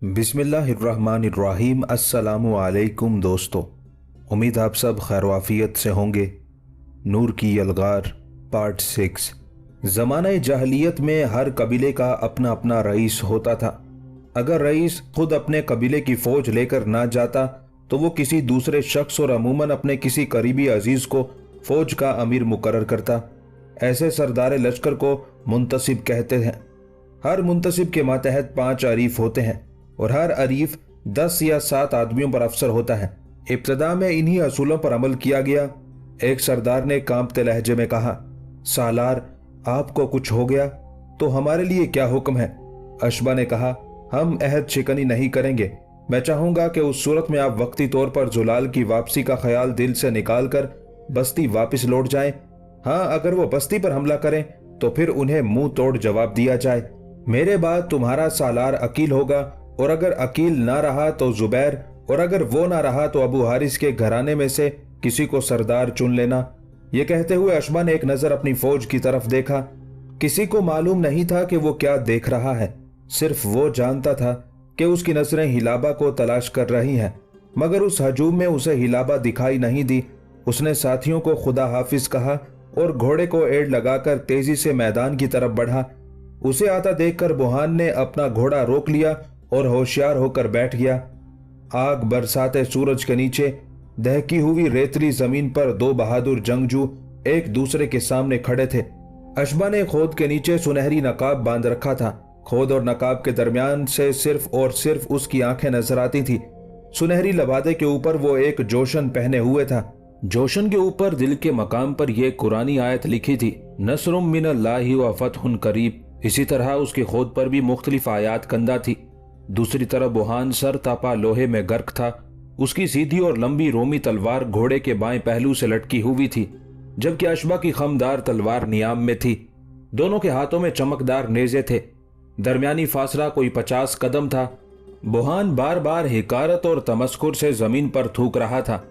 बिस्मिल्लाहिर्रहमानिर्रहीम। अस्सलामु अलैकुम दोस्तों, उम्मीद आप सब खैर वाफियत से होंगे। नूर की यलगार पार्ट 6। ज़माना जahलियत में हर कबीले का अपना अपना रईस होता था। अगर रईस खुद अपने कबीले की फ़ौज लेकर ना जाता तो वो किसी दूसरे शख्स और अमूमन अपने किसी करीबी अजीज़ को फ़ौज का अमीर मुकर्रर करता। ऐसे सरदार लश्कर को मुंतसिब कहते हैं। हर मुंतसिब के मातहत 5 अरीफ होते हैं और हर अरीफ 10 या 7 आदमियों पर अफसर होता है। इब्तदा में इन्हीं असूलों पर अमल किया गया। एक सरदार ने कांपते लहजे में कहा, सालार, आपको कुछ हो गया तो हमारे लिए क्या हुक्म है? अशबा ने कहा, हम अहद शिकनी नहीं करेंगे। मैं चाहूंगा कि उस सूरत में आप वक्ती तौर पर जुलाल की वापसी का ख्याल दिल से निकाल कर बस्ती वापस लौट जाएं। हाँ, अगर वो बस्ती पर हमला करें तो फिर उन्हें मुंह तोड़ जवाब दिया जाए। मेरे बाद तुम्हारा सालार अकील होगा, और अगर अकील ना रहा तो जुबैर, और अगर वो ना रहा तो अबू हारिस के घराने में से किसी को सरदार चुन लेना। ये कहते हुए अशबा ने एक नजर अपनी फौज की तरफ देखा। किसी को मालूम नहीं था कि वो क्या देख रहा है, सिर्फ वो जानता था कि उसकी नजरें हिलाबा को तलाश कर रही हैं। मगर उस हजूम में उसे हिलाबा दिखाई नहीं दी। उसने साथियों को खुदा हाफिज कहा और घोड़े को एड़ लगाकर तेजी से मैदान की तरफ बढ़ा। उसे आता देखकर बुहान ने अपना घोड़ा रोक लिया और होशियार होकर बैठ गया। आग बरसाते सूरज के नीचे दहकी हुई रेतली जमीन पर 2 बहादुर जंगजू एक दूसरे के सामने खड़े थे। अशबा ने खोद के नीचे सुनहरी नकाब बांध रखा था। खोद और नकाब के दरमियान से सिर्फ और सिर्फ उसकी आंखें नजर आती थी। सुनहरी लबादे के ऊपर वो एक जोशन पहने हुए था। जोशन के ऊपर दिल के मकाम पर यह कुरानी आयत लिखी थी, नसरुम मिनल्लाहि व फतहुन करीब। इसी तरह उसकी खोद पर भी मुख्तलिफ आयात कंदा थी। दूसरी तरफ बुहान सर तापा लोहे में गर्क था। उसकी सीधी और लंबी रोमी तलवार घोड़े के बाएं पहलू से लटकी हुई थी, जबकि अशबा की खमदार तलवार नियाम में थी। दोनों के हाथों में चमकदार नेज़े थे। दरमियानी फासला कोई 50 कदम था। बुहान बार बार हिकारत और तमस्कुर से जमीन पर थूक रहा था।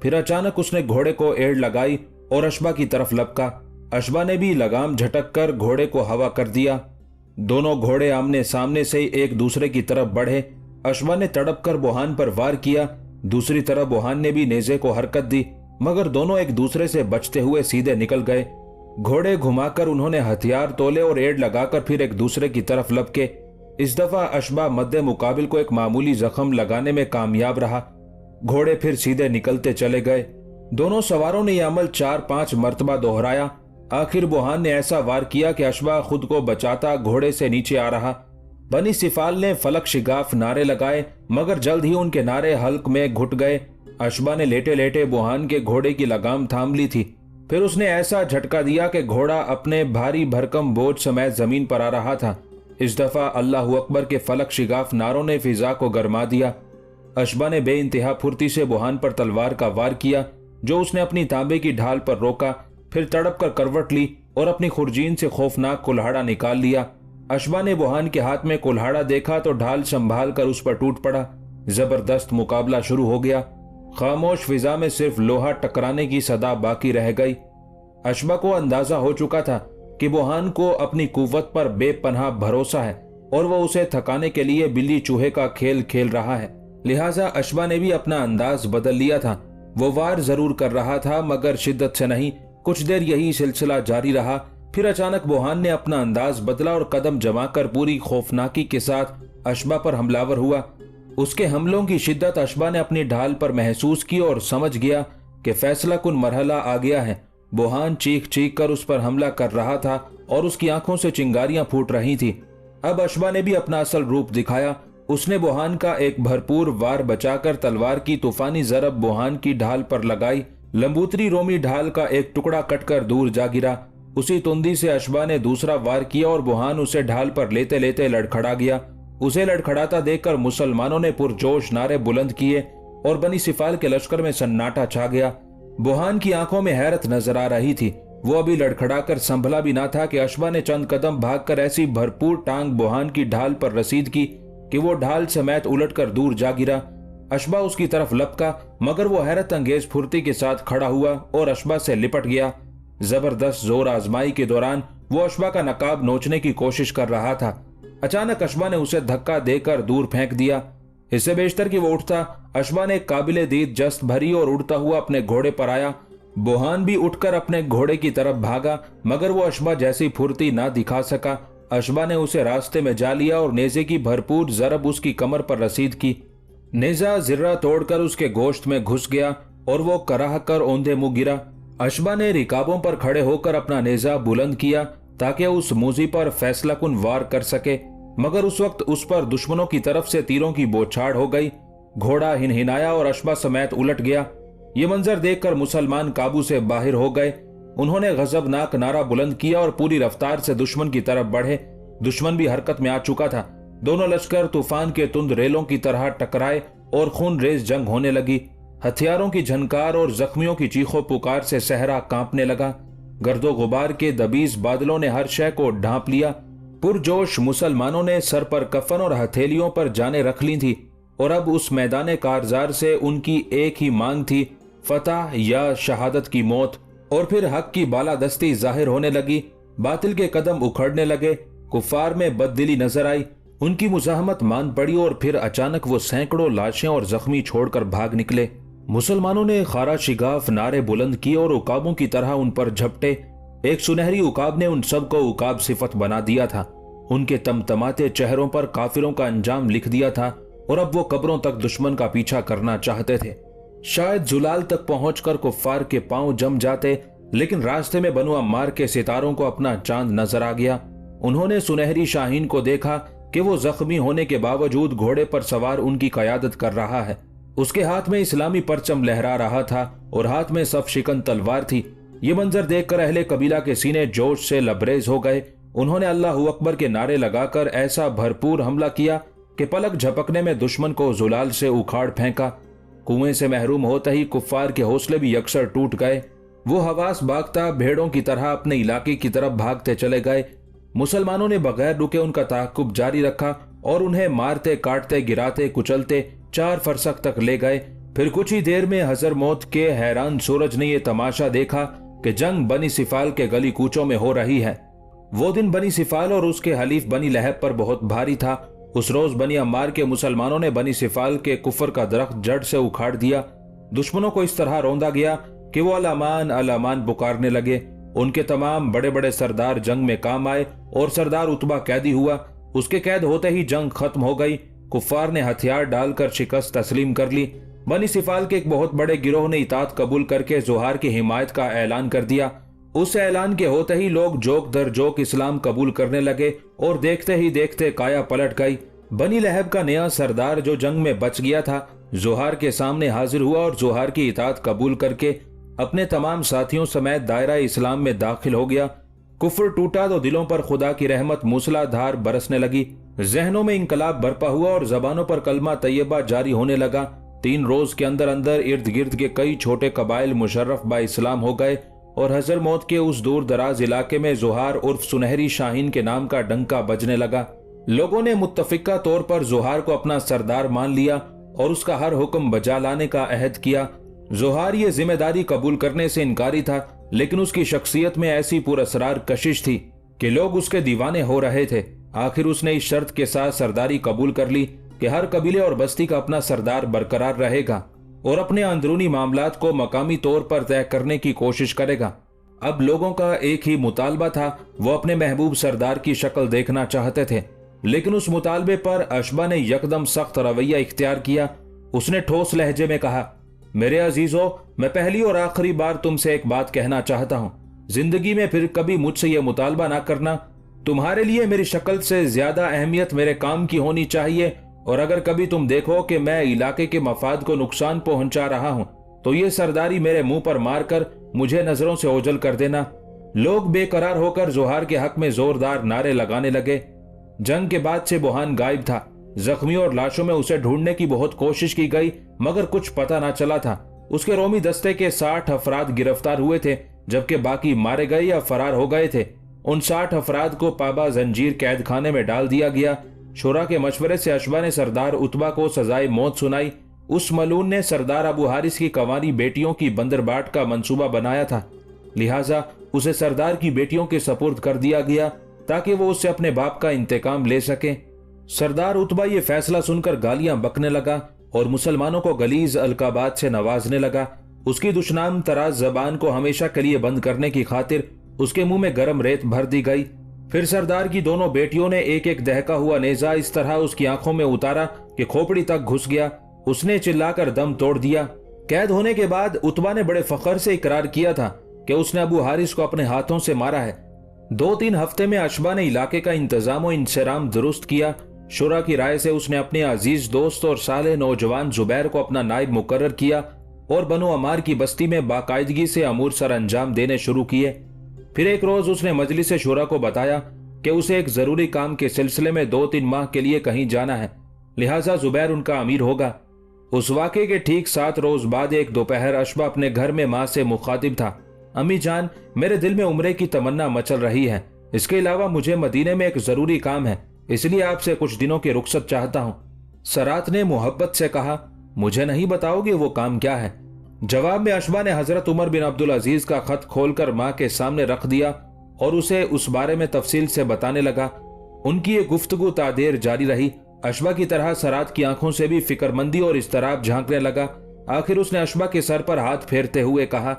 फिर अचानक उसने घोड़े को एड़ लगाई और अशबा की तरफ लपका। अशबा ने भी लगाम झटक कर घोड़े को हवा कर दिया। दोनों घोड़े आमने सामने से एक दूसरे की तरफ बढ़े। अशबा ने तड़प कर बुहान पर वार किया। दूसरी तरफ बुहान ने भी नेज़े को हरकत दी, मगर दोनों एक दूसरे से बचते हुए सीधे निकल गए। घोड़े घुमाकर उन्होंने हथियार तोले और एड़ लगाकर फिर एक दूसरे की तरफ लपके। इस दफा अशबा मद्दे मुकाबिल को एक मामूली जख्म लगाने में कामयाब रहा। घोड़े फिर सीधे निकलते चले गए। दोनों सवारों ने यह अमल 4-5 मरतबा दोहराया। आखिर बुहान ने ऐसा वार किया कि अशबा खुद को बचाता घोड़े से नीचे आ रहा। बनी सिफाल ने फलक शिगाफ नारे लगाए, मगर जल्द ही उनके नारे हल्क में घुट गए। अशबा ने लेटे लेटे बुहान के घोड़े की लगाम थाम ली थी। फिर उसने ऐसा झटका दिया कि घोड़ा अपने भारी भरकम बोझ समेत जमीन पर आ रहा था। इस दफा अल्लाह अकबर के फलक शिगाफ नारों ने फिजा को गरमा दिया। अशबा ने बेइंतहा फुर्ती से बुहान पर तलवार का वार किया, जो उसने अपनी तांबे की ढाल पर रोका। फिर तड़प कर करवट ली और अपनी खुरजीन से खौफनाक कुल्हाड़ा निकाल लिया। अशबा ने बुहान के हाथ में कुल्हाड़ा देखा तो ढाल संभाल कर उस पर टूट पड़ा। जबरदस्त मुकाबला शुरू हो गया। खामोश फिजा में सिर्फ लोहा टकराने की सदा बाकी रह गई। अशबा को अंदाजा हो चुका था कि बुहान को अपनी कुव्वत पर बेपनाह भरोसा है और वह उसे थकाने के लिए बिल्ली चूहे का खेल खेल रहा है। लिहाजा अशबा ने भी अपना अंदाज बदल लिया था। वो वार जरूर कर रहा था, मगर शिद्दत से नहीं। कुछ देर यही सिलसिला जारी रहा। फिर अचानक बुहान ने अपना अंदाज बदला और कदम जमाकर पूरी खौफनाकी के साथ अशबा पर हमलावर हुआ। उसके हमलों की शिद्दत अशबा ने अपनी ढाल पर महसूस की और समझ गया कि फैसला कुन मरहला आ गया है। बुहान चीख चीख कर उस पर हमला कर रहा था और उसकी आंखों से चिंगारियां फूट रही थी। अब अशबा ने भी अपना असल रूप दिखाया। उसने बुहान का एक भरपूर वार बचाकर तलवार की तूफानी जरब बुहान की ढाल पर लगाई। लंबूतरी रोमी ढाल का एक टुकड़ा कटकर दूर जा गिरा। उसी तुंदी से अशबा ने दूसरा वार किया और बुहान उसे ढाल पर लेते लेते लड़खड़ा गया। उसे लड़खड़ाता देखकर मुसलमानों ने पुरजोश नारे बुलंद किए और बनी सिफाल के लश्कर में सन्नाटा छा गया। बुहान की आंखों में हैरत नजर आ रही थी। वो अभी लड़खड़ाकर संभला भी ना था कि अशबा ने चंद कदम भागकर ऐसी भरपूर टांग बुहान की ढाल पर रसीद की कि वो ढाल समेत उलटकर दूर जा गिरा। अशबा उसकी तरफ लपका, मगर वो हैरत अंगेज फुर्ती के साथ खड़ा हुआ और अशबा से लिपट गया। जबरदस्त जोर आजमाई के दौरान वो अशबा का नकाब नोचने की कोशिश कर रहा था। अचानक अशबा ने उसे धक्का देकर दूर फेंक दिया। इससे बेशतर कि वो उठता, अशबा ने काबिले दीद जस्त भरी और उड़ता हुआ अपने घोड़े पर आया। बुरहान भी उठकर अपने घोड़े की तरफ भागा, मगर वो अशबा जैसी फुर्ती ना दिखा सका। अशबा ने उसे रास्ते में जा लिया और नेजे की भरपूर जरब उसकी कमर पर रसीद की। नेजा जिर्रा तोड़कर उसके गोश्त में घुस गया और वो कराह कर औंधे मुंह गिरा। अशबा ने रिकाबों पर खड़े होकर अपना नेजा बुलंद किया ताकि उस मूजी पर फैसलाकुन वार कर सके, मगर उस वक्त उस पर दुश्मनों की तरफ से तीरों की बौछार हो गई। घोड़ा हिनहिनाया और अशबा समेत उलट गया। ये मंजर देखकर मुसलमान काबू से बाहर हो गए। उन्होंने गजबनाक नारा बुलंद किया और पूरी रफ्तार से दुश्मन की तरफ बढ़े। दुश्मन भी हरकत में आ चुका था। दोनों लश्कर तूफान के तुंद रेलों की तरह टकराए और खून रेज जंग होने लगी। हथियारों की झनकार और जख्मियों की चीखों पुकार से सहरा कांपने लगा। गर्दो गुबार के दबीज बादलों ने हर शय को ढांप लिया। पुरजोश मुसलमानों ने सर पर कफन और हथेलियों पर जानें रख ली थी और अब उस मैदान कारजार से उनकी एक ही मांग थी, फतह या शहादत की मौत। और फिर हक की बालादस्ती जाहिर होने लगी। बातिल के कदम उखड़ने लगे। कुफार में बददिली नजर आई। उनकी मुजाहमत मान पड़ी और फिर अचानक वो सैकड़ों लाशें और जख्मी छोड़कर भाग निकले। मुसलमानों ने खारा शिगाफ नारे बुलंद किए और उकाबों की तरह उन पर झपटे। एक सुनहरी उकाब ने उन सबको उकाब सिफत बना दिया था। उनके तमतमाते चेहरों पर काफिरों का अंजाम लिख दिया था और अब वो कब्रों तक दुश्मन का पीछा करना चाहते थे। शायद जुलाल तक पहुंचकर कुफ्फार के पांव जम जाते, लेकिन रास्ते में बनु अम्मार के सितारों को अपना चांद नजर आ गया। उन्होंने सुनहरी शाहीन को देखा कि वो जख्मी होने के बावजूद घोड़े पर सवार उनकी कयादत कर रहा है। उसके हाथ में इस्लामी परचम लहरा रहा था और हाथ में सफ शिकन तलवार थी। ये मंजर देखकर अहले कबीला के सीने जोश से लबरेज हो गए। उन्होंने अल्लाह अकबर के नारे लगाकर ऐसा भरपूर हमला किया कि पलक झपकने में दुश्मन को जुलाल से उखाड़ फेंका। कुएं से महरूम होते ही कुफ्फार के हौसले भी यकसर टूट गए। वो हवास बागता भेड़ों की तरह अपने इलाके की तरफ भागते चले गए। मुसलमानों ने बगैर रुके उनका ताक़ुब जारी रखा और उन्हें मारते काटते गिराते कुचलते 4 फरसख तक ले गए। फिर कुछ ही देर में हजर मौत के हैरान सूरज ने यह तमाशा देखा कि जंग बनी सिफाल के गली कूचों में हो रही है। वो दिन बनी सिफाल और उसके हलीफ बनी लहब पर बहुत भारी था। उस रोज बनी अम्मार के मुसलमानों ने बनी सिफाल के कुफर का दरख्त जड़ से उखाड़ दिया। दुश्मनों को इस तरह रौंदा गया कि वो अलामान अलामान पुकारने लगे। उनके तमाम बड़े बड़े सरदार जंग में काम आए और सरदार उतबा कैदी हुआ। उसके कैद होते ही जंग खत्म हो गई। कुफ्फार ने हथियार डालकर शिकस्त तस्लीम कर ली। बनी सिफाल के एक बहुत बड़े गिरोह ने इताअत कबूल करके जोहार की हिमायत का ऐलान कर दिया। उस ऐलान के होते ही लोग जोक दर जोक इस्लाम कबूल करने लगे और देखते ही देखते काया पलट गई। बनी लहब का नया सरदार जो जंग में बच गया था, जोहार के सामने हाजिर हुआ और जोहार की इताअत कबूल करके अपने तमाम साथियों समेत दायरा इस्लाम में दाखिल हो गया। कुफ्र टूटा तो दिलों पर खुदा की रहमत मूसलाधार बरसने लगी। जहनों में इंकलाब बरपा हुआ और जबानों पर कलमा तैयबा जारी होने लगा। 3 रोज के अंदर अंदर इर्द गिर्द के कई छोटे कबाइल मुशर्रफ बा इस्लाम हो गए और हजर मौत के उस दूर दराज इलाके में जोहार उर्फ सुनहरी शाहीन के नाम का डंका बजने लगा। लोगों ने मुत्तफिका तौर पर जोहार को अपना सरदार मान लिया और उसका हर हुक्म बजा लाने का अहद किया। जोहार ये जिम्मेदारी कबूल करने से इनकारी था, लेकिन उसकी शख्सियत में ऐसी पुरअसरार कशिश थी कि लोग उसके दीवाने हो रहे थे। आखिर उसने इस शर्त के साथ सरदारी कबूल कर ली कि हर कबीले और बस्ती का अपना सरदार बरकरार रहेगा और अपने अंदरूनी मामलात को मकामी तौर पर तय करने की कोशिश करेगा। अब लोगों का एक ही मुतालबा था, वो अपने महबूब सरदार की शक्ल देखना चाहते थे। लेकिन उस मुतालबे पर अशबा ने यकदम सख्त रवैया इख्तियार किया। उसने ठोस लहजे में कहा, मेरे अजीजों, मैं पहली और आखिरी बार तुमसे एक बात कहना चाहता हूँ। जिंदगी में फिर कभी मुझसे यह मुतालबा ना करना। तुम्हारे लिए मेरी शक्ल से ज्यादा अहमियत मेरे काम की होनी चाहिए, और अगर कभी तुम देखो कि मैं इलाके के मफाद को नुकसान पहुंचा रहा हूं, तो ये सरदारी मेरे मुंह पर मारकर मुझे नजरों से ओझल कर देना। लोग बेकरार होकर जोहार के हक में जोरदार नारे लगाने लगे। जंग के बाद से बुरहान गायब था। जख्मियों और लाशों में उसे ढूंढने की बहुत कोशिश की गई, मगर कुछ पता ना चला था। उसके रोमी दस्ते के 60 अफराद गिरफ्तार हुए थे, जबकि बाकी मारे गए या फरार हो गए थे। उन 60 अफराद को पाबा जंजीर कैद खाने में डाल दिया गया। शुरा के मशवरे से अशबा ने सरदार उतबा को सजाए मौत सुनाई। उस मलून ने सरदार अबू हारिस की कंवारी बेटियों की बंदरबाट का मंसूबा बनाया था, लिहाजा उसे सरदार की बेटियों के सपुर्द कर दिया गया ताकि वो उससे अपने बाप का इंतकाम ले सके। सरदार उतबा ये फैसला सुनकर गालियां बकने लगा और मुसलमानों को गलीज अलकाबात से नवाजने लगा। उसकी दुश्मनाम तराज जबान को हमेशा के लिए बंद करने की खातिर उसके मुंह में गर्म रेत भर दी गई। फिर सरदार की दोनों बेटियों ने एक एक दहका हुआ नेजा इस तरह उसकी आंखों में उतारा कि खोपड़ी तक घुस गया। उसने चिल्लाकर दम तोड़ दिया। कैद होने के बाद उतबा ने बड़े फख्र से इकरार किया था कि उसने अबू हारिस को अपने हाथों से मारा है। 2-3 हफ्ते में अशबा ने इलाके का इंतजाम और इंसराम दुरुस्त किया। शुरा की राय से उसने अपने अजीज दोस्त और साले नौजवान जुबैर को अपना नायब मुकर्रर किया और बनो अमार की बस्ती में बाकायदगी से अमूर सर अंजाम देने शुरू किए। फिर एक रोज उसने मजलिस शुरा को बताया कि उसे एक जरूरी काम के सिलसिले में 2-3 माह के लिए कहीं जाना है, लिहाजा जुबैर उनका अमीर होगा। उस वाक़े के ठीक 7 रोज बाद एक दोपहर अशबा अपने घर में माँ से मुखातिब था। अम्मी जान, मेरे दिल में उम्रे की तमन्ना मचल रही है। इसके अलावा मुझे मदीने में एक जरूरी काम है, इसलिए आपसे कुछ दिनों की रुखसत चाहता हूँ। सरात ने मोहब्बत से कहा, मुझे नहीं बताओगे वो काम क्या है? जवाब में अशबा ने हजरत उमर बिन अब्दुल अजीज का खत खोलकर माँ के सामने रख दिया और उसे उस बारे में तफसील से बताने लगा। उनकी ये गुफ्तगू तादेर जारी रही। अशबा की तरह सरात की आंखों से भी फिक्रमंदी और इस्तराब झांकने लगा। आखिर उसने अशबा के सर पर हाथ फेरते हुए कहा,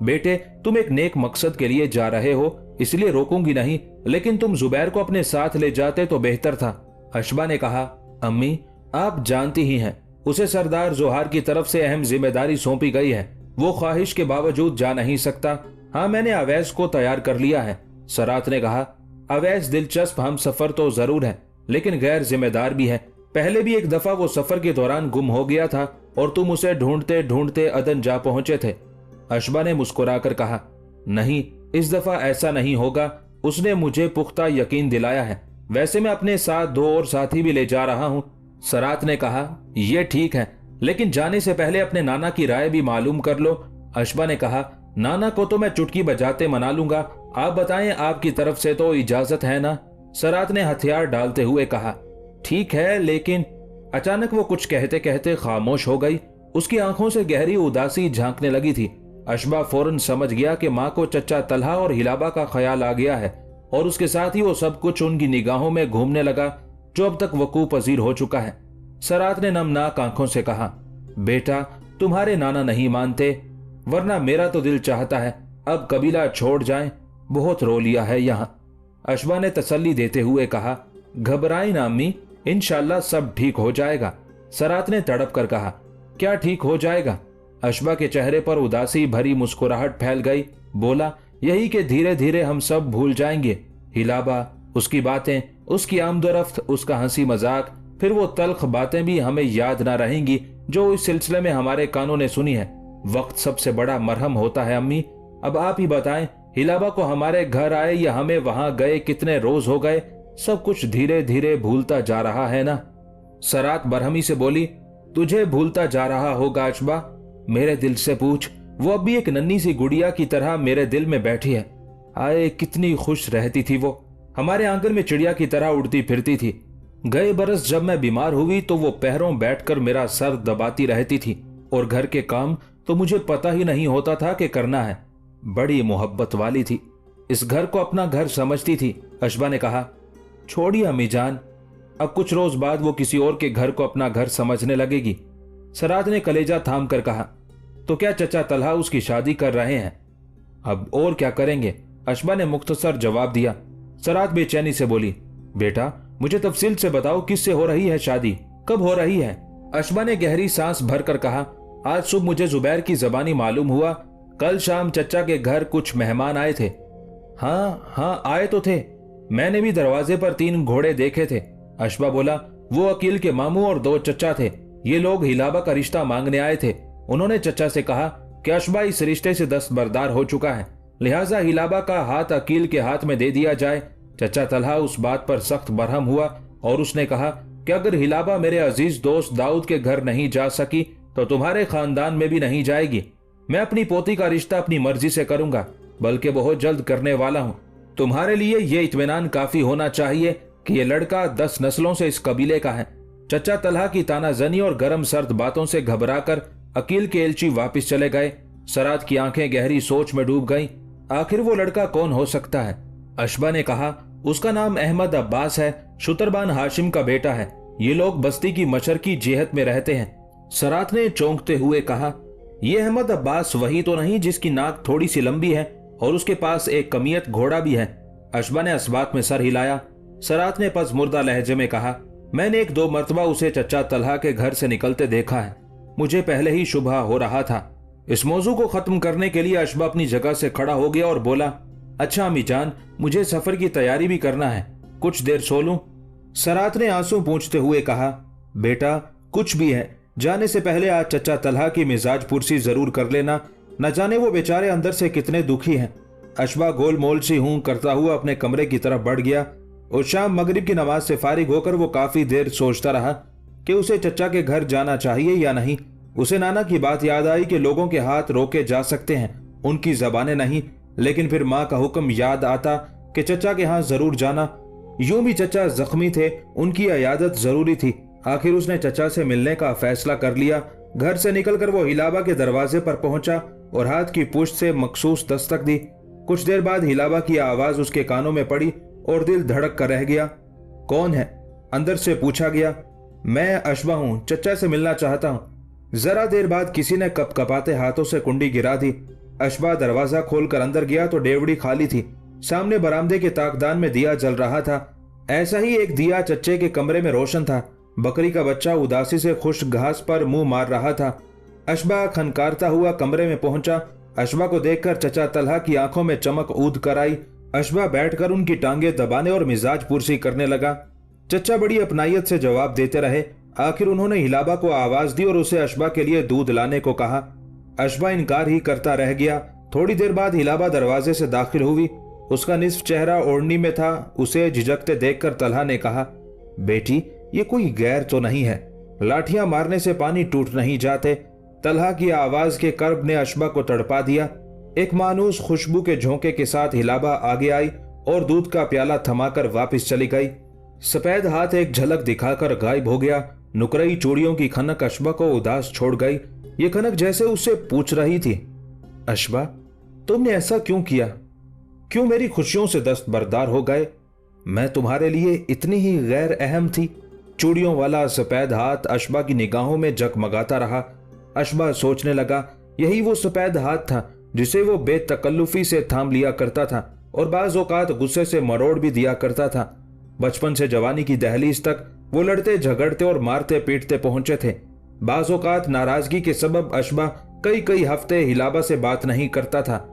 बेटे, तुम एक नेक मकसद के लिए जा रहे हो, इसलिए रोकूंगी नहीं, लेकिन तुम जुबैर को अपने साथ ले जाते तो बेहतर था। अशबा ने कहा, अम्मी, आप जानती ही हैं, उसे सरदार जोहार की तरफ से अहम जिम्मेदारी सौंपी गई है। वो ख्वाहिश के बावजूद जा नहीं सकता। हाँ, मैंने अवैस को तैयार कर लिया है। सरात ने कहा, अवैस दिलचस्प हम सफर तो जरूर है, लेकिन गैर जिम्मेदार भी है। पहले भी एक दफा वो सफर के दौरान गुम हो गया था और तुम उसे ढूंढते ढूंढते अदन जा पहुंचे थे। अशबा ने मुस्कुराकर कहा, नहीं, इस दफा ऐसा नहीं होगा। उसने मुझे पुख्ता यकीन दिलाया है। वैसे मैं अपने साथ 2 और साथी भी ले जा रहा हूँ। सरात ने कहा, यह ठीक है, लेकिन जाने से पहले अपने नाना की राय भी मालूम कर लो। अशबा ने कहा, नाना को तो मैं चुटकी बजाते मना लूंगा, आप बताएं, आपकी तरफ से तो इजाजत है ना? सरात ने हथियार डालते हुए कहा, ठीक है, लेकिन। अचानक वो कुछ कहते कहते खामोश हो गई। उसकी आंखों से गहरी उदासी झांकने लगी थी। अशबा फौरन समझ गया कि माँ को चचा तलहा और हिलाबा का ख्याल आ गया है और उसके साथ ही वो सब कुछ उनकी निगाहों में घूमने लगा जो अब तक वकूफ पजीर हो चुका है। सरात ने नमनाक आंखों से कहा, बेटा, तुम्हारे नाना नहीं मानते, वरना मेरा तो दिल चाहता है अब कबीला छोड़ जाएं, बहुत रो लिया है यहाँ। अशबा ने तसल्ली देते हुए कहा, घबराई ना अम्मी, इंशाल्लाह सब ठीक हो जाएगा। सरात ने तड़प कर कहा, क्या ठीक हो जाएगा? अशबा के चेहरे पर उदासी भरी मुस्कुराहट फैल गई। बोला, यही कि धीरे धीरे हम सब भूल जाएंगे। हिलाबा, उसकी बातें, उसकी आमदोरफ्त, उसका हंसी मजाक, फिर वो तल्ख बातें भी हमें याद ना रहेंगी जो इस सिलसिले में हमारे कानों ने सुनी है। वक्त सबसे बड़ा मरहम होता है अम्मी। अब आप ही बताएं, हिलाबा को हमारे घर आए या हमें वहां गए कितने रोज हो गए? सब कुछ धीरे धीरे भूलता जा रहा है ना? सरात बरहमी से बोली, तुझे भूलता जा रहा होगा अशबा, मेरे दिल से पूछ। वो अब भी एक नन्ही सी गुड़िया की तरह मेरे दिल में बैठी है। आए, कितनी खुश रहती थी वो, हमारे आंगन में चिड़िया की तरह उड़ती फिरती थी। गए बरस जब मैं बीमार हुई तो वो पैरों बैठकर मेरा सर दबाती रहती थी और घर के काम तो मुझे पता ही नहीं होता था कि करना है। बड़ी मोहब्बत वाली थी, इस घर को अपना घर समझती थी। अशबा ने कहा, छोड़िए अम्मी जान, अब कुछ रोज बाद वो किसी और के घर को अपना घर समझने लगेगी। सरात ने कलेजा थाम कर कहा, तो क्या चचा तलहा उसकी शादी कर रहे हैं? अब और क्या करेंगे? अशबा ने मुख्तसर जवाब दिया। सरात बेचैनी से बोली, बेटा, मुझे तफसील से बताओ, किससे हो रही है शादी, कब हो रही है? अशबा ने गहरी सांस भरकर कहा, आज सुबह मुझे जुबैर की जबानी मालूम हुआ, कल शाम चचा के घर कुछ मेहमान आए थे। हाँ, आए तो थे, मैंने भी दरवाजे पर 3 घोड़े देखे थे। अशबा बोला, वो अकील के मामू और 2 चचा थे। ये लोग हिलाबा का रिश्ता मांगने आए थे। उन्होंने चचा से कहा कि अशबा इस रिश्ते से दस्तबरदार हो चुका है, लिहाजा हिलाबा का हाथ अकील के हाथ में दे दिया जाए। चचा तलहा उस बात पर सख्त बरहम हुआ और उसने कहा कि अगर हिलाबा मेरे अजीज दोस्त दाऊद के घर नहीं जा सकी तो तुम्हारे खानदान में भी नहीं जाएगी। मैं अपनी पोती का रिश्ता अपनी मर्जी से करूंगा, बल्कि बहुत जल्द करने वाला हूं। तुम्हारे लिए ये इत्मीनान काफी होना चाहिए कि ये लड़का 10 नस्लों से इस कबीले का है। चचा तलहा की तानाजनी और गर्म सर्द बातों से घबराकर अकील के एलची वापस चले गए। सरात की आंखें गहरी सोच में डूब गईं। आखिर वो लड़का कौन हो सकता है? अशबा ने कहा, उसका नाम अहमद अब्बास है, शुतरबान हाशिम का बेटा है। ये लोग बस्ती की मशरकी जिहत में रहते हैं। सरात ने चौंकते हुए कहा, ये अहमद अब्बास वही तो नहीं जिसकी नाक थोड़ी सी लंबी है और उसके पास एक कमियत घोड़ा भी है? अशबा ने असबात में सर हिलाया। सरात ने पस मुर्दा लहजे में कहा, मैंने 1-2 मरतबा उसे चचा तलहा के घर से निकलते देखा है। मुझे पहले ही शुबह हो रहा था। इस मौजू को खत्म करने के लिए अशबा अपनी जगह से खड़ा हो गया और बोला, अच्छा अम्मी जान, मुझे सफर की तैयारी भी करना है, कुछ देर सो लूं? सरात ने आंसू पूंछते हुए कहा, बेटा कुछ भी है, जाने से पहले आज चचा तलहा की मिजाज पुरसी जरूर कर लेना, न जाने वो बेचारे अंदर से कितने दुखी हैं। अशबा गोल मोल सी हूं करता हुआ अपने कमरे की तरफ बढ़ गया और शाम मगरिब की नमाज से फारिग होकर वो काफी देर सोचता रहा कि उसे चचा के घर जाना चाहिए या नहीं। उसे नाना की बात याद आई कि लोगों के हाथ रोके जा सकते हैं, उनकी जबानें नहीं। लेकिन फिर माँ का हुक्म याद आता कि चचा के यहाँ जरूर जाना। यूं भी चचा जख्मी थे, उनकी अयादत जरूरी थी। आखिर उसने चचा से मिलने का फैसला कर लिया। घर से निकलकर वो हिलाबा के दरवाजे पर पहुंचा और हाथ की पुश्त से मखसूस दस्तक दी। कुछ देर बाद हिलाबा की आवाज उसके कानों में पड़ी और दिल धड़क कर रह गया। कौन है? अंदर से पूछा गया। मैं अशबा हूं, चचा से मिलना चाहता हूं। जरा देर बाद किसी ने कपकपाते हाथों से कुंडी गिरा दी। अशबा दरवाजा खोलकर अंदर गया तो डेवड़ी खाली थी। सामने बरामदे के ताकदान में दिया जल रहा था। ऐसा ही एक दिया चच्चे के कमरे में रोशन था। बकरी का बच्चा उदासी से खुश्क घास पर मुंह मार रहा था। अशबा खनकारता हुआ कमरे में पहुंचा। अशबा को देखकर चचा तलहा की आंखों में चमक ऊद कर आई। अशबा बैठकर उनकी टांगे दबाने और मिजाज पुरसी करने लगा। चचा बड़ी अपनायत से जवाब देते रहे। आखिर उन्होंने हिलाबा को आवाज दी और उसे अशबा के लिए दूध लाने को कहा। अशबा इनकार ही करता रह गया। थोड़ी देर बाद हिलाबा दरवाजे से दाखिल हुई। उसका निस्फ चेहरा ओढ़नी में था। उसे झिझकते देखकर तलहा ने कहा, बेटी ये कोई गैर तो नहीं है, लाठियां मारने से पानी टूट नहीं जाते। तलहा की आवाज के कर्ब ने अशबा को तड़पा दिया। एक मानूस खुशबू के झोंके के साथ हिलाबा आगे आई और दूध का प्याला थमाकर वापस चली गई। सफेद हाथ एक झलक दिखाकर गायब हो गया। नुकरई चूड़ियों की खनक अशबा को उदास छोड़ गई। ये खनक जैसे उससे पूछ रही थी, अशबा तुमने ऐसा क्यों किया? क्यों मेरी खुशियों से दस्तबरदार हो गए? मैं तुम्हारे लिए इतनी ही गैर अहम थी? चूड़ियों वाला सफेद हाथ अशबा की निगाहों में जगमगाता रहा। अशबा सोचने लगा, यही वो सफेद हाथ था जिसे वो बेतकल्लुफी से थाम लिया करता था और बाज औकात गुस्से से मरोड़ भी दिया करता था। बचपन से जवानी की दहलीज तक वो लड़ते झगड़ते और मारते पीटते पहुंचे थे। बाज औकात नाराजगी के सबब अशबा कई हफ्ते हिलाबा से बात नहीं करता था।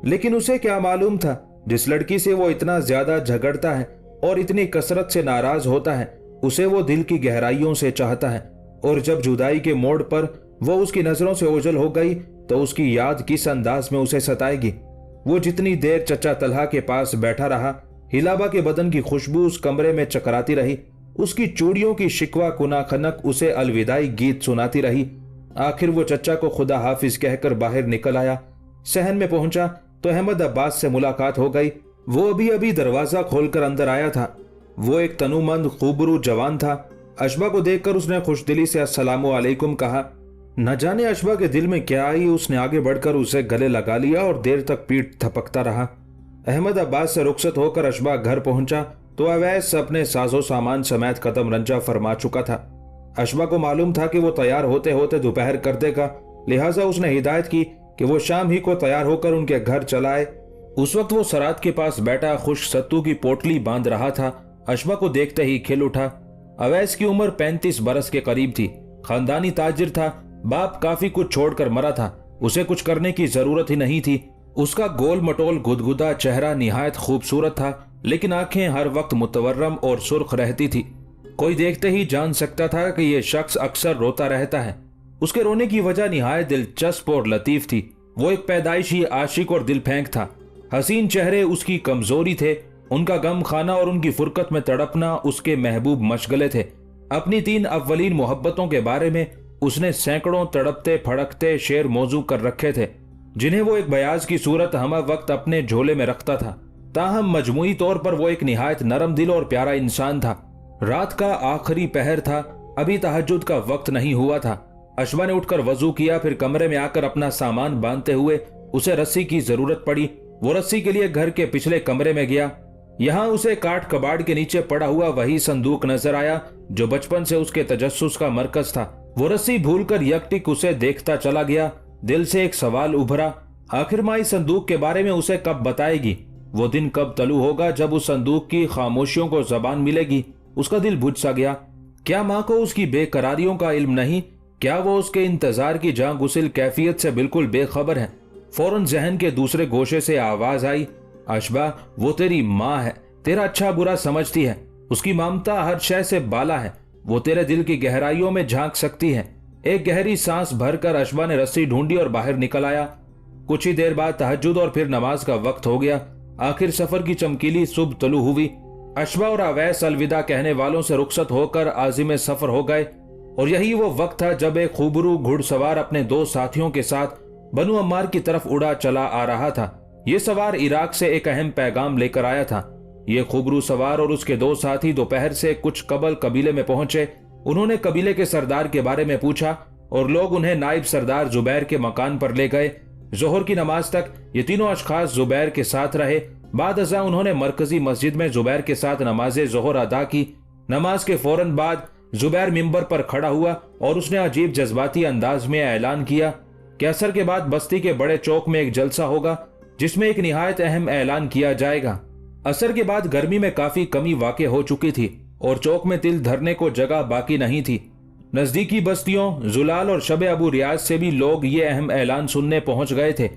लेकिन उसे क्या मालूम था, जिस लड़की से वो इतना ज्यादा झगड़ता है और इतनी कसरत से नाराज होता है, उसे वो दिल की गहराइयों से चाहता है। और जब जुदाई के मोड़ पर वो उसकी नजरों से ओझल हो गई तो उसकी याद किस अंदाज में उसे सताएगी। वो जितनी देर चचा तलहा के पास बैठा रहा, हिलाबा के बदन की खुशबू उस कमरे में चकराती रही। उसकी चूड़ियों की शिकवा कुना खनक उसे अलविदाई गीत सुनाती रही। आखिर वो चचा को खुदा हाफिज कहकर बाहर निकल आया। सहन में पहुंचा तो अहमद अब्बास से मुलाकात हो गई। वो अभी अभी दरवाजा खोलकर अंदर आया था। वो एक तनुमंद खूबरू जवान था। अशबा को देखकर उसने खुशदिली से अस्सलामु अलैकुम कहा। न जाने अशबा के दिल में क्या आई, उसने आगे बढ़कर उसे गले लगा लिया और देर तक पीठ थपकता रहा। अहमद अब्बास से रुखसत होकर अशबा घर पहुंचा तो अवैस अपने साजो सामान समेत कदम रंजा फरमा चुका था। अशबा को मालूम था कि वो तैयार होते होते दोपहर कर देगा, लिहाजा उसने हिदायत की कि वो शाम ही को तैयार होकर उनके घर चलाए। उस वक्त वो सरात के पास बैठा खुश सत्तू की पोटली बांध रहा था। अशबा को देखते ही खिल उठा। अवैस की उम्र 35 बरस के करीब थी। खानदानी ताजिर था। बाप काफी कुछ छोड़कर मरा था। उसे कुछ करने की जरूरत ही नहीं थी। उसका गोल मटोल गुदगुदा चेहरा निहायत खूबसूरत था, लेकिन आंखें हर वक्त मुतवर्रम और सुर्ख रहती थी। कोई देखते ही जान सकता था कि यह शख्स अक्सर रोता रहता है। उसके रोने की वजह निहायत दिलचस्प और लतीफ थी। वो एक पैदाइशी आशिक और दिल फेंक था। हसीन चेहरे उसकी कमजोरी थे। उनका गम खाना और उनकी फुरकत में तड़पना उसके महबूब मशगले थे। अपनी 3 अव्वलीन मोहब्बतों के बारे में उसने सैकड़ों तड़पते फड़कते शेर मौजू कर रखे थे, जिन्हें वो एक बयाज की सूरत हमा वक्त अपने झोले में रखता था। ताहम मजमूई तौर पर वो एक निहायत नरम दिल और प्यारा इंसान था। रात का आखिरी पहर था। अभी तहज्जुद का वक्त नहीं हुआ था। अशबा ने उठकर वजू किया, फिर कमरे में आकर अपना सामान बांधते हुए उसे रस्सी की जरूरत पड़ी। वो रस्सी के लिए घर के पिछले कमरे में गया। यहाँ उसे काट कबाड़ के नीचे पड़ा हुआ वही संदूक नजर आया जो बचपन से उसके तजस्सुस का मरकज था। वो रस्सी भूलकर यकटिक उसे देखता चला गया। दिल से एक सवाल उभरा, आखिर माँ इस संदूक के बारे में उसे कब बताएगी? वो दिन कब तलू होगा जब उस संदूक की खामोशियों को जबान मिलेगी? उसका दिल बुझ सा गया। क्या माँ को उसकी बेकरारियों का इल्म नहीं? क्या वो उसके इंतजार की जां गुसिल कैफियत से बिल्कुल बेखबर है? फौरन जहन के दूसरे गोशे से आवाज आई, अशबा, वो तेरी माँ है, तेरा अच्छा बुरा समझती है, उसकी ममता हर शय से बाला है, वो तेरे दिल की गहराइयों में झांक सकती है। एक गहरी सांस भरकर अशबा ने रस्सी ढूंढी और बाहर निकल आया। कुछ ही देर बाद तहज्जुद और फिर नमाज का वक्त हो गया। आखिर सफर की चमकीली सुबह तलू हुई। अशबा और अवैस अलविदा कहने वालों से रुखसत होकर आजिम सफर हो गए और यही वो वक्त था जब एक खूबरू घुड़सवार अपने दो साथियों के साथ बनु अम्मार की तरफ उड़ा चला आ रहा था। ये सवार इराक से एक अहम पैगाम लेकर आया था। ये खूबरू सवार और उसके दो साथी दोपहर से कुछ कबल कबीले में पहुंचे। उन्होंने कबीले के सरदार के बारे में पूछा और लोग उन्हें नाइब सरदार जुबैर के मकान पर ले गए। जोहर की नमाज तक ये तीनों अशखास जुबैर के साथ रहे। बाद अज़ा उन्होंने मरकजी मस्जिद में जुबैर के साथ नमाज जोहर अदा की। नमाज के फौरन बाद जुबैर मिंबर पर खड़ा हुआ और उसने अजीब जज्बाती अंदाज में ऐलान किया कि असर के बाद बस्ती के बड़े चौक में एक जलसा होगा जिसमें एक निहायत अहम ऐलान किया जाएगा। असर के बाद गर्मी में काफी कमी वाक़ हो चुकी थी और चौक में तिल धरने को जगह बाकी नहीं थी। नजदीकी बस्तियों जुलाल और शबे अबू रियाज से भी लोग ये अहम ऐलान सुनने पहुंच गए थे।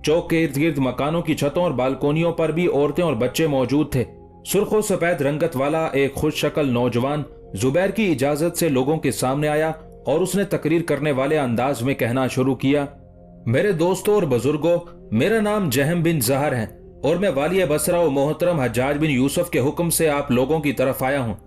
चौक के इर्द गिर्द मकानों की छतों और बालकोनियों पर भी औरतें और बच्चे मौजूद थे। सुर्ख सफेद रंगत वाला एक खुश शक्ल नौजवान जुबैर की इजाजत से लोगों के सामने आया और उसने तकरीर करने वाले अंदाज में कहना शुरू किया, मेरे दोस्तों और बुजुर्गों, मेरा नाम जहम बिन जहर है और मैं वाली बसरा और मोहतरम हज्जाज बिन यूसुफ के हुक्म से आप लोगों की तरफ आया हूँ।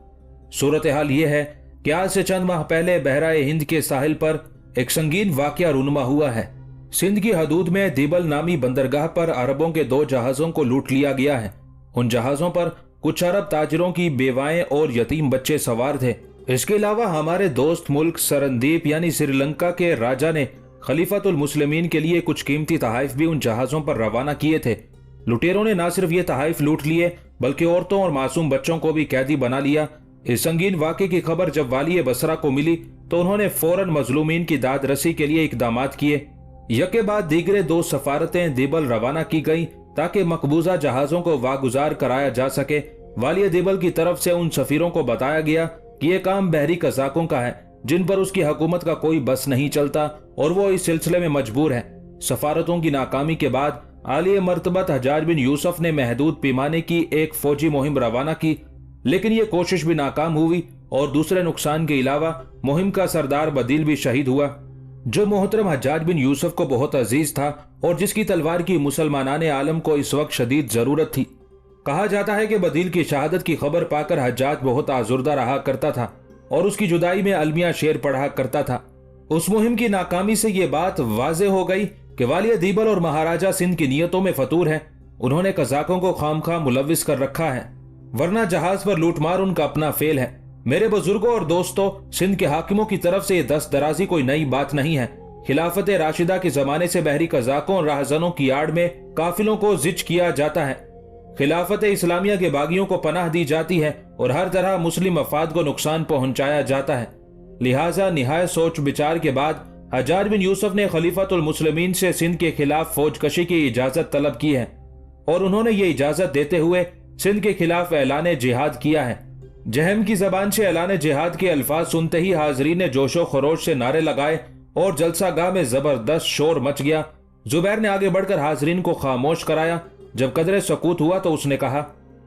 सूरत हाल ये है कि आज से चंद माह पहले बहराए हिंद के साहिल पर एक संगीन वाकया रूनुमा हुआ है। सिंध की हदूद में दीबल नामी बंदरगाह पर अरबों के 2 जहाजों को लूट लिया गया है। उन जहाजों पर कुछ अरब ताजरों की बेवाएं और यतीम बच्चे सवार थे। इसके अलावा हमारे दोस्त मुल्क सरंदीप यानी श्रीलंका के राजा ने खलीफतुल मुस्लिमीन के लिए कुछ कीमती तहाइफ भी उन जहाजों पर रवाना किए थे। लुटेरों ने न सिर्फ ये तहाइफ लूट लिए बल्कि औरतों और मासूम बच्चों को भी कैदी बना लिया। इस संगीन वाक़े की खबर जब वाली बसरा को मिली तो उन्होंने फौरन मजलूमीन की दाद रसी के लिए इकदामात किए। यके बाद दीगरे 2 सफारतें दीबल रवाना की गईं ताकि मकबूजा जहाजों को वागुजार कराया जा सके। वाली दीबल की तरफ से उन सफीरों को बताया गया कि यह काम बहरी कज़ाकों का है जिन पर उसकी हुकूमत का कोई बस नहीं चलता और वो इस सिलसिले में मजबूर है। सफारतों की नाकामी के बाद आलिया मर्तबत हज्जाज बिन यूसुफ ने महदूद पैमाने की एक फौजी मुहिम रवाना की, लेकिन ये कोशिश भी नाकाम हुई और दूसरे नुकसान के अलावा मुहिम का सरदार बदील भी शहीद हुआ जो मोहतरम हज्जाज बिन यूसुफ को बहुत अजीज था और जिसकी तलवार की मुसलमानाने आलम को इस वक्त शदीद जरूरत थी। कहा जाता है कि बदील की शहादत की खबर पाकर हज्जाज बहुत आजुर्दा रहा करता था और उसकी जुदाई में अलमिया शेर पढ़ा करता था। उस मुहिम की नाकामी से ये बात वाजे हो गई कि वालिया दीबल और महाराजा सिंध की नीयतों में फतूर है। उन्होंने कज़ाकों को खामखा मुलविस कर रखा है, वरना जहाज पर लूटमार उनका अपना फेल है। मेरे बुजुर्गों और दोस्तों, सिंध के हाकिमों की तरफ से ये दस्त दराजी कोई नई बात नहीं है। खिलाफत राशिदा के जमाने से बहरी कज़ाकों और राहजनों की आड़ में काफिलों को जिच किया जाता है। खिलाफत इस्लामिया के बागियों को पनाह दी जाती है और हर तरह मुस्लिम मफाद को नुकसान पहुंचाया जाता है। लिहाजा निहायत सोच विचार के बाद हज्जाज बिन यूसुफ ने खलीफतुल मुस्लिमीन से सिंध के खिलाफ फौजकशी की इजाजत तलब की है और उन्होंने ये इजाजत देते हुए सिंध के खिलाफ ऐलान जिहाद किया है। जहम की जबान से ऐलान जिहाद के अल्फाज सुनते ही हाजरीन ने जोशो खरोश से नारे लगाए और जलसा गाह में जबरदस्त शोर मच गया। जुबैर ने आगे बढ़कर हाजरीन को खामोश कराया। जब कदरे सकूत हुआ तो उसने कहा,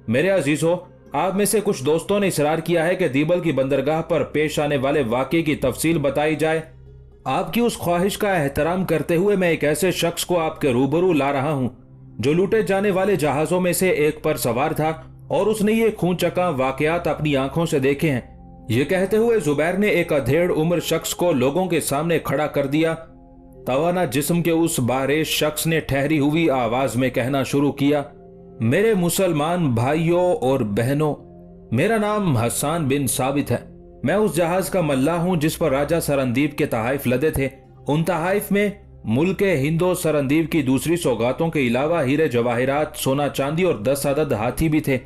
मेरे अजीजों, आप में से कुछ दोस्तों ने इसरार किया है कि दीबल की बंदरगाह पर पेश आने वाले वाक़े की तफसील बताई जाए। आपकी उस ख्वाहिश का एहतराम करते हुए मैं एक ऐसे शख्स को आपके रूबरू ला रहा हूँ जो लूटे जाने वाले जहाजों में से एक पर सवार था और उसने ये खूंचका वाकयात अपनी आंखों से देखे हैं। ये कहते हुए जुबैर ने एक अधेड़ उम्र शख्स को लोगों के सामने खड़ा कर दिया। तवाना जिस्म के उस बारेश शख्स ने ठहरी हुई आवाज में कहना शुरू किया, मेरे मुसलमान भाइयों और बहनों, मेरा नाम हसन बिन साबित है। मैं उस जहाज का मल्लाह हूं जिस पर राजा सरंदीप के तहाइफ लदे थे। उन तहाइफ में मुल्क हिंदो सरंदीप की दूसरी सौगातों के अलावा हीरे जवाहिरात, सोना चांदी और 10 अदद हाथी भी थे।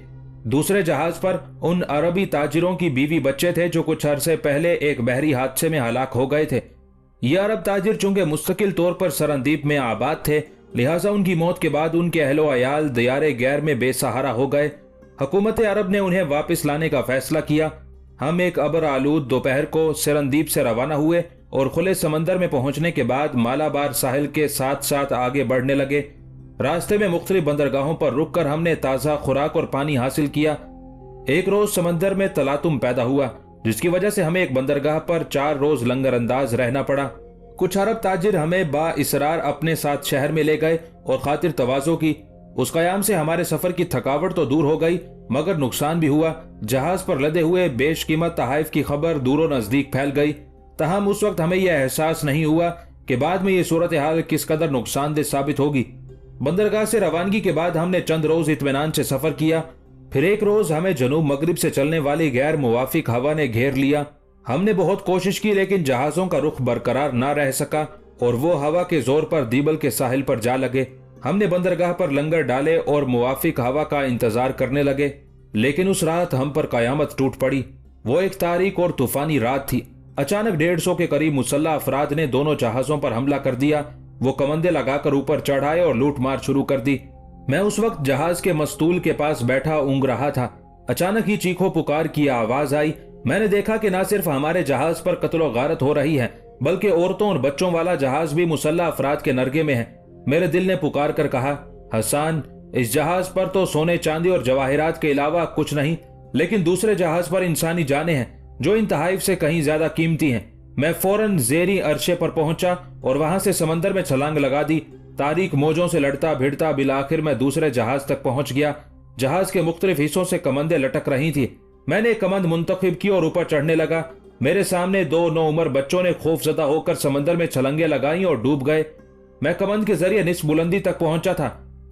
दूसरे जहाज पर उन अरबी ताजिरों की बीवी बच्चे थे जो कुछ अरसे पहले एक बहरी हादसे में हलाक हो गए थे। ये अरब ताजिर चूंकि मुस्तकिल तौर पर सरंदीप में आबाद थे, लिहाजा उनकी मौत के बाद उनके अहलो अयाल दियारे गैर में बेसहारा हो गए। हुकूमत अरब ने उन्हें वापस लाने का फैसला किया। हम एक अबर आलूद दोपहर को सरंदीप से रवाना हुए और खुले समंदर में पहुंचने के बाद मालाबार साहिल के साथ साथ आगे बढ़ने लगे। रास्ते में मुख्तलिफ बंदरगाहों पर रुककर हमने ताज़ा खुराक और पानी हासिल किया। एक रोज समंदर में तलातुम पैदा हुआ, जिसकी वजह से हमें एक बंदरगाह पर 4 रोज लंगर अंदाज रहना पड़ा। कुछ अरब ताजिर हमें बाइसरार अपने साथ शहर में ले गए और खातिर तवाज़ो की। उस कयाम से हमारे सफर की थकावट तो दूर हो गई, मगर नुकसान भी हुआ। जहाज पर लदे हुए बेशकीमत तहाइफ की खबर दूरों नजदीक फैल गई। तहम उस वक्त हमें यह एहसास नहीं हुआ कि बाद में ये सूरत हाल किस कदर नुकसानदेह साबित होगी। बंदरगाह से रवानगी के बाद हमने चंद रोज इत्मीनान से सफर किया। फिर एक रोज हमें जनूब मगरिब से चलने वाली गैर मुवाफिक हवा ने घेर लिया। हमने बहुत कोशिश की, लेकिन जहाजों का रुख बरकरार न रह सका और वो हवा के जोर पर दीबल के साहिल पर जा लगे। हमने बंदरगाह पर लंगर डाले और मुवाफिक हवा का इंतजार करने लगे, लेकिन उस रात हम पर कयामत टूट पड़ी। वो एक तारीख और तूफानी रात थी। अचानक 150 के करीब मुसल्ला अफराद ने दोनों जहाजों पर हमला कर दिया। वो कमंदे लगाकर ऊपर चढ़ाए और लूट मार शुरू कर दी। मैं उस वक्त जहाज के मस्तूल के पास बैठा ऊँग रहा था। अचानक ही चीखो पुकार की आवाज आई। मैंने देखा कि न सिर्फ हमारे जहाज पर कत्लो गारत हो रही है, बल्कि औरतों और बच्चों वाला जहाज भी मुसल्ला अफराद के नरगे में है। मेरे दिल ने पुकार कर कहा, हसन, इस जहाज पर तो सोने चांदी और जवाहिरात के अलावा कुछ नहीं, लेकिन दूसरे जहाज पर इंसानी जानें हैं जो इन तहाइफ से कहीं ज्यादा कीमती हैं। मैं फौरन जेरी अरशे पर पहुंचा और वहां से समंदर में छलांग लगा दी। तारीख मौजों से लड़ता भिड़ता बिलाखिर मैं दूसरे जहाज तक पहुंच गया। जहाज के मुख्तलिफ हिस्सों से कमंदे लटक रही थी। मैंने एक कमंद मुंतखब की और ऊपर चढ़ने लगा। मेरे सामने 2 नौउमर बच्चों ने खौफजदा होकर समंदर में छलंगे लगाई और डूब गए। मैं कमंद के जरिए निस्फ बुलंदी तक पहुंचा था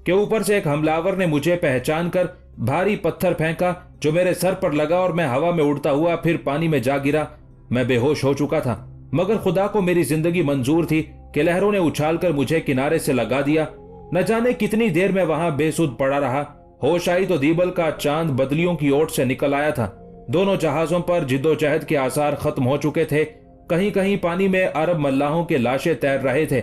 कि ऊपर से एक हमलावर ने मुझे पहचान कर भारी पत्थर फेंका जो मेरे सर पर लगा और मैं हवा में उड़ता हुआ फिर पानी में जा गिरा। मैं बेहोश हो चुका था, मगर खुदा को मेरी जिंदगी मंजूर थी कि लहरों ने उछालकर मुझे किनारे से लगा दिया। न जाने कितनी देर में वहां बेसुध पड़ा रहा। होश आई तो दीबल का चांद बदलियों की ओट से निकल आया था। दोनों जहाजों पर जिद्दोजहद के आसार खत्म हो चुके थे। कहीं कहीं पानी में अरब मल्लाहों के लाशें तैर रहे थे।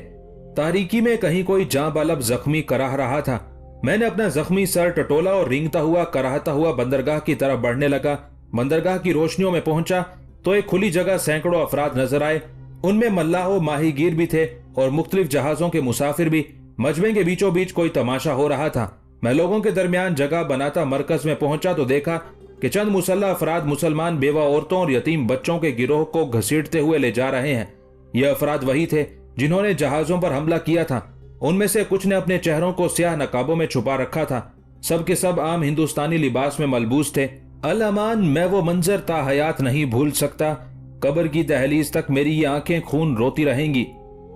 तारीकी में कहीं कोई जां बालब जख्मी कराह रहा था। मैंने अपना जख्मी सर टटोला और रेंगता हुआ कराहता हुआ बंदरगाह की तरफ बढ़ने लगा। बंदरगाह की रोशनियों में पहुंचा तो एक खुली जगह सैकड़ों अफराद नजर आए। उनमें मल्लाहों, माहीगीर भी थे और मुख्तलिफ जहाजों के मुसाफिर भी। मजमे के बीचों बीच कोई तमाशा हो रहा था। मैं लोगों के दरमियान जगह बनाता मरकज में पहुंचा तो देखा कि चंद मुसल्ला अफराद मुसलमान बेवा औरतों और यतीम बच्चों के गिरोह को घसीटते हुए ले जा रहे हैं। ये अफराद वही थे जिन्होंने जहाजों पर हमला किया था। उनमें से कुछ ने अपने चेहरों को स्याह नकाबों में छुपा रखा था। सब के सब आम हिंदुस्तानी लिबास में मलबूस थे। अल अमान, मैं वो मंजर ता हयात नहीं भूल सकता। कब्र की दहलीज तक मेरी ये आंखें खून रोती रहेंगी।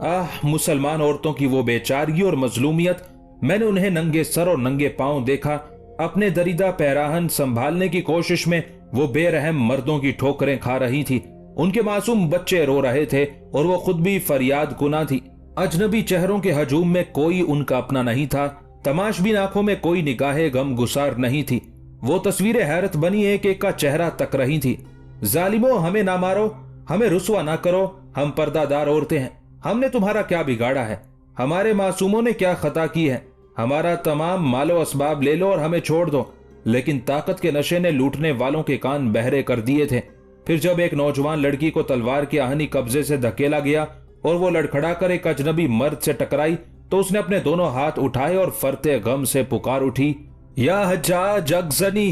आह, मुसलमान औरतों की वो बेचारगी और मजलूमियत। मैंने उन्हें नंगे सर और नंगे पांव देखा। अपने दरीदा पैराहन संभालने की कोशिश में वो बेरहम मर्दों की ठोकरें खा रही थी। उनके मासूम बच्चे रो रहे थे और वो खुद भी फरियाद कुना थी। अजनबी चेहरों के हजूम में कोई उनका अपना नहीं था। तमाशबीन आंखों में कोई निगाहे गम गुसार नहीं थी। वो तस्वीरें हैरत बनी एक एक का चेहरा तक रही थी। जालिमो, हमें ना मारो, हमें रुसवा ना करो, हम पर्दादार औरतें हैं। हमने तुम्हारा क्या बिगाड़ा है? हमारे मासूमों ने क्या खता की है? हमारा तमाम मालो असबाब ले लो और हमें छोड़ दो। लेकिन ताकत के नशे ने लूटने वालों के कान बहरे कर दिए थे। फिर जब एक नौजवान लड़की को तलवार के आहनी कब्जे से धकेला गया और वो लड़खड़ाकर एक अजनबी मर्द से टकराई तो उसने अपने दोनों हाथ उठाए और फरते गम से पुकार उठी, या हज्जाज अगजनी,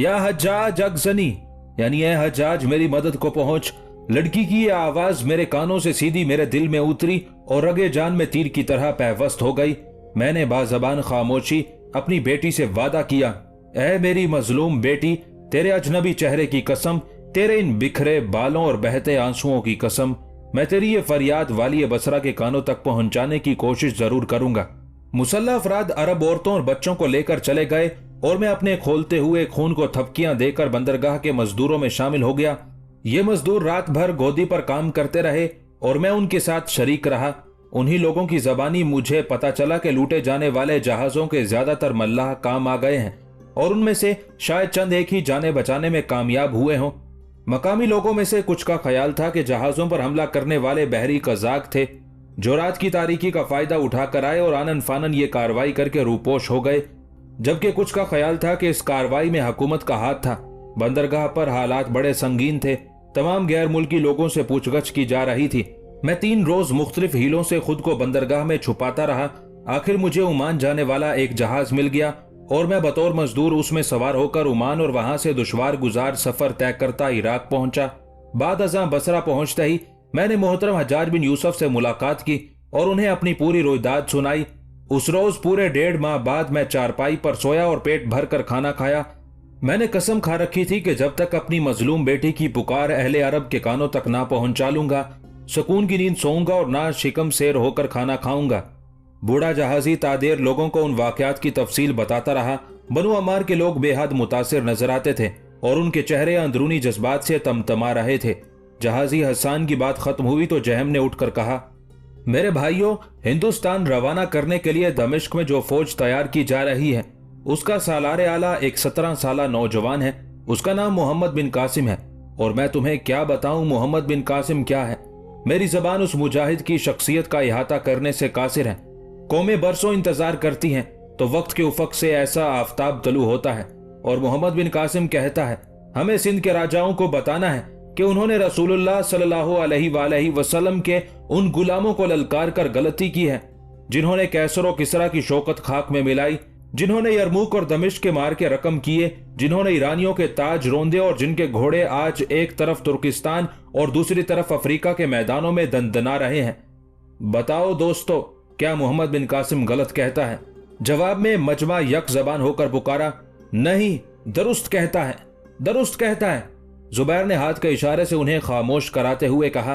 या हज्जाज अगजनी, यानी ऐ हज्जाज मेरी मदद को पहुंच। लड़की की यह आवाज मेरे कानों से सीधी मेरे दिल में उतरी और रगे जान में तीर की तरह पैवस्त हो गई। मैंने बाज़बान खामोशी अपनी बेटी से वादा किया, ऐ मेरी मजलूम बेटी, तेरे अजनबी चेहरे की कसम, तेरे इन बिखरे बालों और बहते आंसुओं की कसम, मैं तेरी ये फरियाद वाली बसरा के कानों तक पहुंचाने की कोशिश जरूर करूंगा। मुसल्ला अफराद अरब औरतों और बच्चों को लेकर चले गए और मैं अपने खोलते हुए खून को थपकियां देकर बंदरगाह के मजदूरों में शामिल हो गया। ये मजदूर रात भर गोदी पर काम करते रहे और मैं उनके साथ शरीक रहा। उन्हीं लोगों की जबानी मुझे पता चला कि लूटे जाने वाले जहाजों के ज्यादातर मल्लाह काम आ गए हैं। और उनमें से शायद चंद एक ही जाने बचाने में कामयाब हुए हों। मकामी लोगों में से कुछ का ख्याल था कि जहाजों पर हमला करने वाले बहरी कज़ाक थे, जो रात की तारीकी का फायदा उठाकर आए और आनन फानन ये कार्रवाई करके रूपोश हो गए, जबकि कुछ का ख्याल था कि इस कार्रवाई में हुकूमत का हाथ था। बंदरगाह पर हालात बड़े संगीन थे। तमाम गैर मुल्की लोगों से पूछगछ की जा रही थी। मैं 3 रोज मुख्तलिफ हीलों से खुद को बंदरगाह में छुपाता रहा। आखिर मुझे ओमान जाने वाला एक जहाज मिल गया और मैं बतौर मजदूर उसमें सवार होकर ओमान और वहां से दुश्वार गुजार सफर तय करता इराक पहुंचा। बाद अज़ां बसरा पहुंचते ही मैंने मोहतरम हज्जाज बिन यूसुफ से मुलाकात की और उन्हें अपनी पूरी रोइदाद सुनाई। उस रोज पूरे 1.5 माह बाद मैं चारपाई पर सोया और पेट भर कर खाना खाया। मैंने कसम खा रखी थी कि जब तक अपनी मजलूम बेटी की पुकार अहले अरब के कानों तक ना पहुंचा लूंगा, सुकून की नींद सोऊंगा और ना शिकम शेर होकर खाना खाऊंगा। बूढ़ा जहाजी तादेर लोगों को उन वाकयात की तफसील बताता रहा। बनु अमार के लोग बेहद मुतासिर नजर आते थे और उनके चेहरे अंदरूनी जज्बात से तमतमा रहे थे। जहाजी हसन की बात खत्म हुई तो जहम ने उठकर कहा, मेरे भाइयों, हिंदुस्तान रवाना करने के लिए दमिश्क में जो फौज तैयार की जा रही है, उसका सालारे आला एक 17 साला नौजवान है। उसका नाम मोहम्मद बिन कासिम है। और मैं तुम्हें क्या बताऊं मोहम्मद बिन कासिम क्या है। मेरी जबान उस मुजाहिद की शख्सियत का इहाता करने से कासिर है। कौमें बरसों इंतजार करती हैं तो वक्त के उफक से ऐसा आफताब तलू होता है और मोहम्मद बिन कासिम कहता है, हमें सिंध के राजाओं को बताना है कि उन्होंने रसूलुल्लाह सल्लल्लाहु अलैहि वसल्लम के उन गुलामों को ललकार कर गलती की है जिन्होंने कैसर और किसरा की शौकत खाक में मिलाई, जिन्होंने यरमूक और दमिश्क के मार के रकम किए, जिन्होंने ईरानियों के ताज रोंदे और जिनके घोड़े आज एक तरफ तुर्किस्तान और दूसरी तरफ अफ्रीका के मैदानों में दंदना रहे हैं। बताओ दोस्तों, क्या मोहम्मद बिन कासिम गलत कहता है? जवाब में मजमा यक जबान होकर पुकारा, नहीं, दुरुस्त कहता है, दुरुस्त कहता है। जुबैर ने हाथ के इशारे से उन्हें खामोश कराते हुए कहा,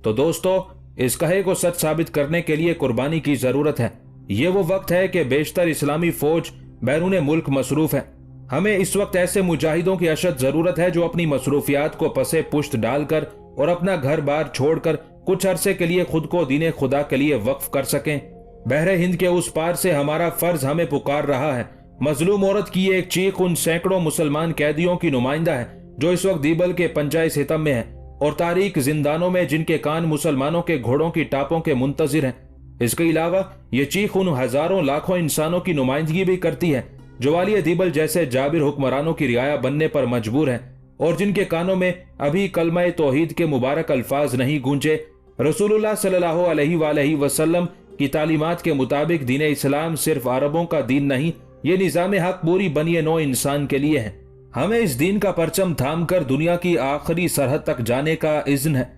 तो दोस्तों, इस कहे को सच साबित करने के लिए कुर्बानी की जरूरत है। ये वो वक्त है कि बेशतर इस्लामी फौज बैरून मुल्क मसरूफ है। हमें इस वक्त ऐसे मुजाहिदों की अशद जरूरत है जो अपनी मसरूफियात को पसे पुश्त डालकर और अपना घर बार छोड़कर कुछ अरसे के लिए खुद को दीन खुदा के लिए वक्फ कर सकें। बहरे हिंद के उस पार से हमारा फर्ज हमें पुकार रहा है। मजलूम औरत की एक चीख उन सैकड़ों मुसलमान कैदियों की नुमाइंदा है जो इस वक्त दीबल के पंजाए सितम में है और तारीख जिंदानों में जिनके कान मुसलमानों के घोड़ों की टापों के मुंतजिर हैं। इसके अलावा ये चीख उन हजारों लाखों इंसानों की नुमाइंदगी भी करती है जो वाली दीबल जैसे जाबिर हुक्मरानों की रियाया बनने पर मजबूर हैं और जिनके कानों में अभी कलमा तौहीद के मुबारक अल्फाज नहीं गूंजे। रसूलुल्लाह सल्लल्लाहु अलैहि वसल्लम की तालीमात के मुताबिक दीन इस्लाम सिर्फ अरबों का दीन नहीं, ये निज़ाम हक पूरी बनिए नौ इंसान के लिए है। हमें इस दीन का परचम थाम कर दुनिया की आखिरी सरहद तक जाने का इज़्न है।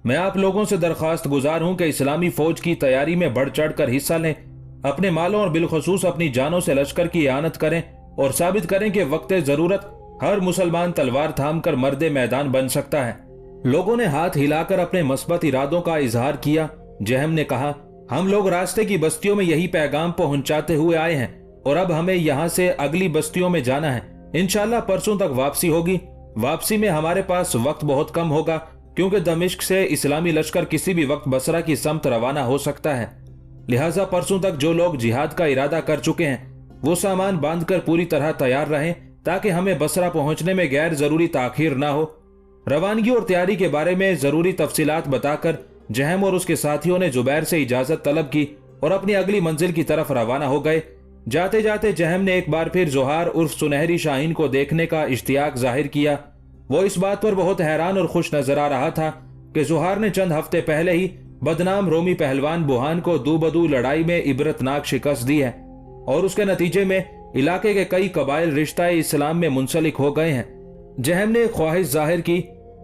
मैं आप लोगों से दरख्वास्त गुजार हूं कि इस्लामी फौज की तैयारी में बढ़ चढ़ कर हिस्सा लें, अपने मालों और बिलखसूस अपनी जानों से लश्कर की इआनत करें और साबित करें कि वक्त जरूरत हर मुसलमान तलवार थाम कर मर्दे मैदान बन सकता है। लोगों ने हाथ हिलाकर अपने मस्बत इरादों का इजहार किया। जहम ने कहा, हम लोग रास्ते की बस्तियों में यही पैगाम पहुंचाते हुए आए हैं और अब हमें यहाँ से अगली बस्तियों में जाना है। इंशाल्लाह परसों तक वापसी होगी। वापसी में हमारे पास वक्त बहुत कम होगा क्योंकि दमिश्क से इस्लामी लश्कर किसी भी वक्त बसरा की समत रवाना हो सकता है। लिहाजा परसों तक जो लोग जिहाद का इरादा कर चुके हैं वो सामान बांधकर पूरी तरह तैयार रहें ताकि हमें बसरा पहुंचने में गैर जरूरी ताखीर ना हो। रवानगी और तैयारी के बारे में जरूरी तफसीलात बताकर जहम और उसके साथियों ने जुबैर से इजाजत तलब की और अपनी अगली मंजिल की तरफ रवाना हो गए। जाते जाते जहम ने एक बार फिर जोहार उर्फ सुनहरी शाहीन को देखने का इश्तियाक जाहिर किया। वो इस बात पर बहुत हैरान और खुश नजर आ रहा था कि जोहार ने चंद हफ्ते पहले ही बदनाम रोमी पहलवान बुहान को दू बदू लड़ाई में इबरतनाक शिकस्त दी है और उसके नतीजे में इलाके के कई कबाइल रिश्ता इस्लाम में मुंसलिक हो गए हैं। जहम ने ख्वाहिश जाहिर की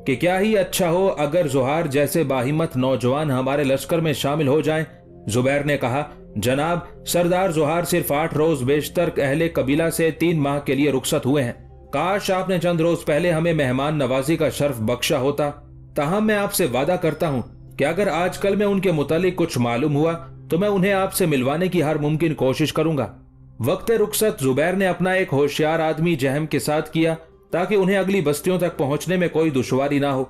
कि क्या ही अच्छा हो अगर जोहार जैसे बाहिमत नौजवान हमारे लश्कर में शामिल हो जाएं। जुबैर ने कहा, जनाब, सरदार जोहार सिर्फ 8 रोज बेशतर अहले कबीला से 3 माह के लिए रुखसत हुए हैं। काश आपने चंद रोज पहले हमें मेहमान नवाजी का शर्फ बख्शा होता। ताहम मैं आपसे वादा करता हूँ कि अगर आजकल में उनके मुतालिक कुछ मालूम हुआ तो मैं उन्हें आपसे मिलवाने की हर मुमकिन कोशिश करूंगा। वक्त रुखसत जुबैर ने अपना एक होशियार आदमी जहम के साथ किया ताकि उन्हें अगली बस्तियों तक पहुंचने में कोई दुश्वारी ना हो।